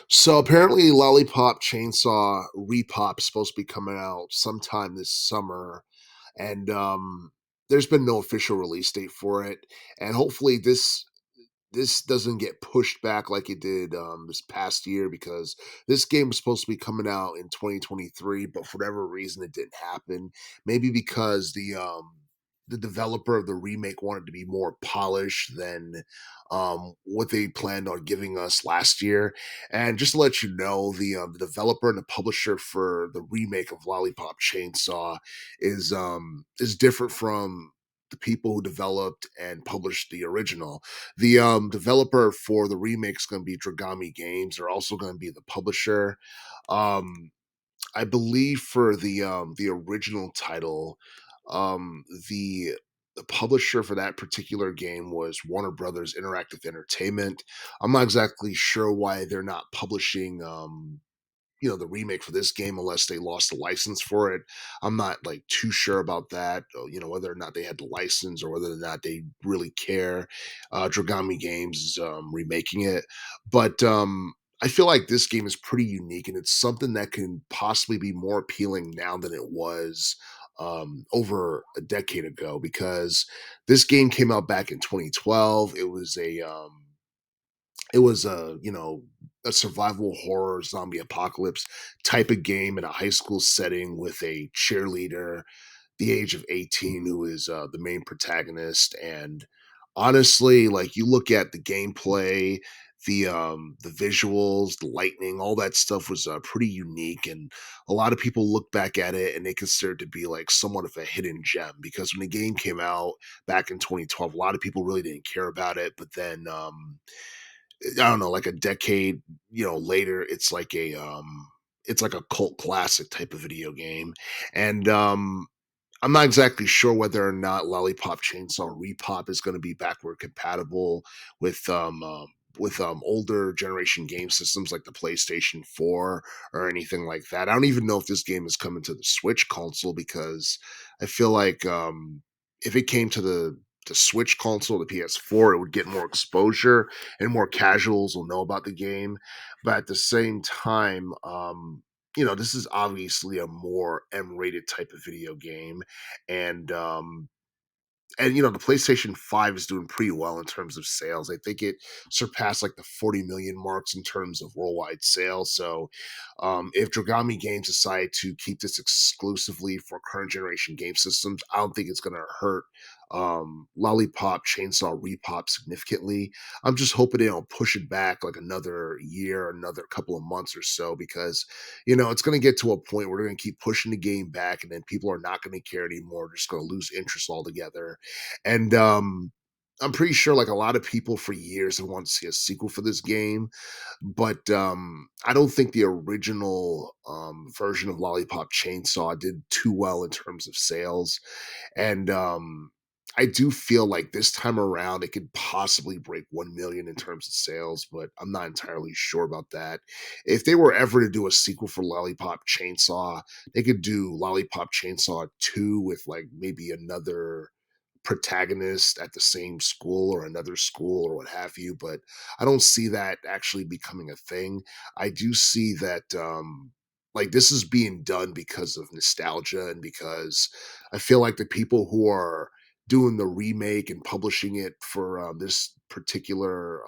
So apparently, Lollipop Chainsaw RePop is supposed to be coming out sometime this summer, and there's been no official release date for it. And hopefully, this doesn't get pushed back like it did this past year because this game was supposed to be coming out in 2023, but for whatever reason, it didn't happen. Maybe because the developer of the remake wanted to be more polished than what they planned on giving us last year. And just to let you know, the developer and the publisher for the remake of Lollipop Chainsaw is different from the people who developed and published the original. The developer for the remake is going to be Dragami Games. They're also going to be the publisher. Um, I believe for the original title, um, the the publisher for that particular game was Warner Brothers Interactive Entertainment. I'm not exactly sure why they're not publishing the remake for this game unless they lost the license for it. I'm not like too sure about that, whether or not they had the license or whether or not they really care. Dragami Games is remaking it, but I feel like this game is pretty unique and it's something that can possibly be more appealing now than it was over a decade ago because this game came out back in 2012. It was a survival horror zombie apocalypse type of game in a high school setting with a cheerleader the age of 18 who is the main protagonist. And honestly, like, you look at the gameplay, the visuals, the lightning, all that stuff was pretty unique, and a lot of people look back at it and they consider it to be like somewhat of a hidden gem because when the game came out back in 2012, a lot of people really didn't care about it, but then I don't know, like a decade, later, it's like a cult classic type of video game. And I'm not exactly sure whether or not Lollipop Chainsaw RePop is going to be backward compatible with older generation game systems like the PlayStation 4 or anything like that. I don't even know if this game is coming to the Switch console because I feel like if it came to the Switch console, the PS4, it would get more exposure and more casuals will know about the game. But at the same time, this is obviously a more M-rated type of video game, and the PlayStation 5 is doing pretty well in terms of sales. I think it surpassed like the 40 million marks in terms of worldwide sales. So, if Dragami Games decide to keep this exclusively for current generation game systems, I don't think it's going to hurt Lollipop Chainsaw Repop significantly. I'm just hoping they don't push it back like another year, another couple of months or so, because it's going to get to a point where they're going to keep pushing the game back, and then people are not going to care anymore. They're just going to lose interest altogether. And I'm pretty sure like a lot of people for years have wanted to see a sequel for this game, but I don't think the original version of Lollipop Chainsaw did too well in terms of sales. And I do feel like this time around it could possibly break 1 million in terms of sales, but I'm not entirely sure about that. If they were ever to do a sequel for Lollipop Chainsaw, they could do Lollipop Chainsaw 2 with like maybe another protagonist at the same school or another school or what have you, but I don't see that actually becoming a thing. I do see that like this is being done because of nostalgia and because I feel like the people who are doing the remake and publishing it for this particular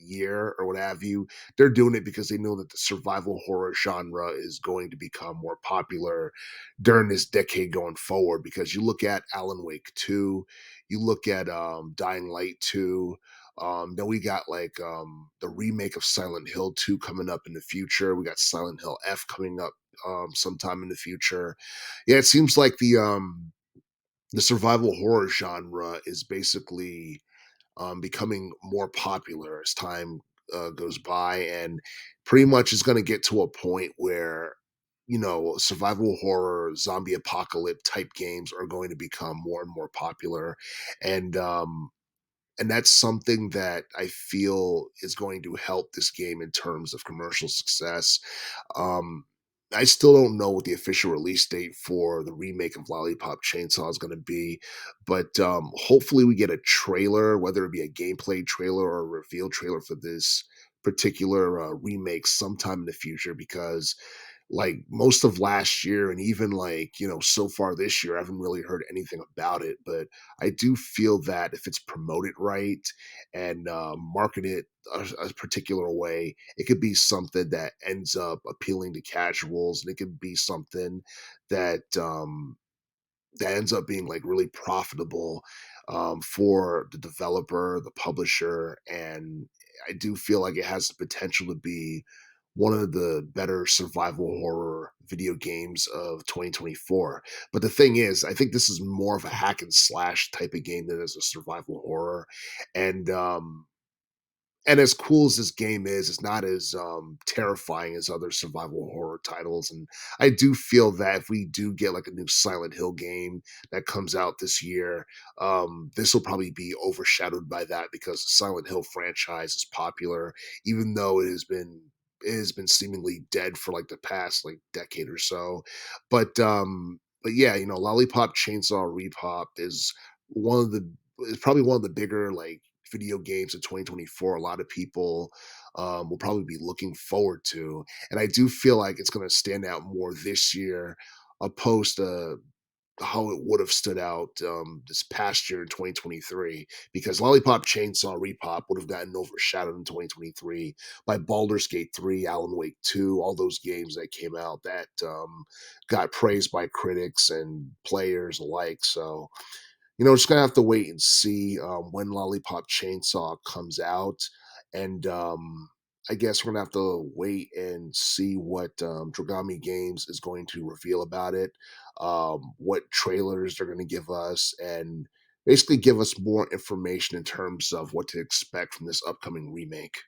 year or what have you, they're doing it because they know that the survival horror genre is going to become more popular during this decade going forward. Because you look at Alan Wake 2, you look at Dying Light 2. Then we got like the remake of Silent Hill 2 coming up in the future. We got Silent Hill F coming up sometime in the future. Yeah, it seems like the survival horror genre is basically becoming more popular as time goes by, and pretty much is going to get to a point where survival horror, zombie apocalypse type games are going to become more and more popular, and that's something that I feel is going to help this game in terms of commercial success. Um, I still don't know what the official release date for the remake of Lollipop Chainsaw is going to be, but hopefully we get a trailer, whether it be a gameplay trailer or a reveal trailer for this particular remake sometime in the future because like most of last year and even like so far this year I haven't really heard anything about it, but I do feel that if it's promoted right and marketed a particular way, it could be something that ends up appealing to casuals, and it could be something that that ends up being like really profitable for the developer, the publisher, and I do feel like it has the potential to be one of the better survival horror video games of 2024. But the thing is, I think this is more of a hack and slash type of game than as a survival horror. And and as cool as this game is, it's not as terrifying as other survival horror titles. And I do feel that if we do get like a new Silent Hill game that comes out this year, this will probably be overshadowed by that because the Silent Hill franchise is popular, even though it has been seemingly dead for like the past like decade or so. But yeah, Lollipop Chainsaw Repop one of the is probably one of the bigger like video games of 2024 a lot of people will probably be looking forward to. And I do feel like it's going to stand out more this year opposed to how it would have stood out this past year in 2023, because Lollipop Chainsaw Repop would have gotten overshadowed in 2023 by Baldur's Gate 3, Alan Wake 2, all those games that came out that got praised by critics and players alike. So just gonna have to wait and see when Lollipop Chainsaw comes out, and I guess we're gonna have to wait and see what Dragami Games is going to reveal about it, what trailers they're going to give us, and basically give us more information in terms of what to expect from this upcoming remake.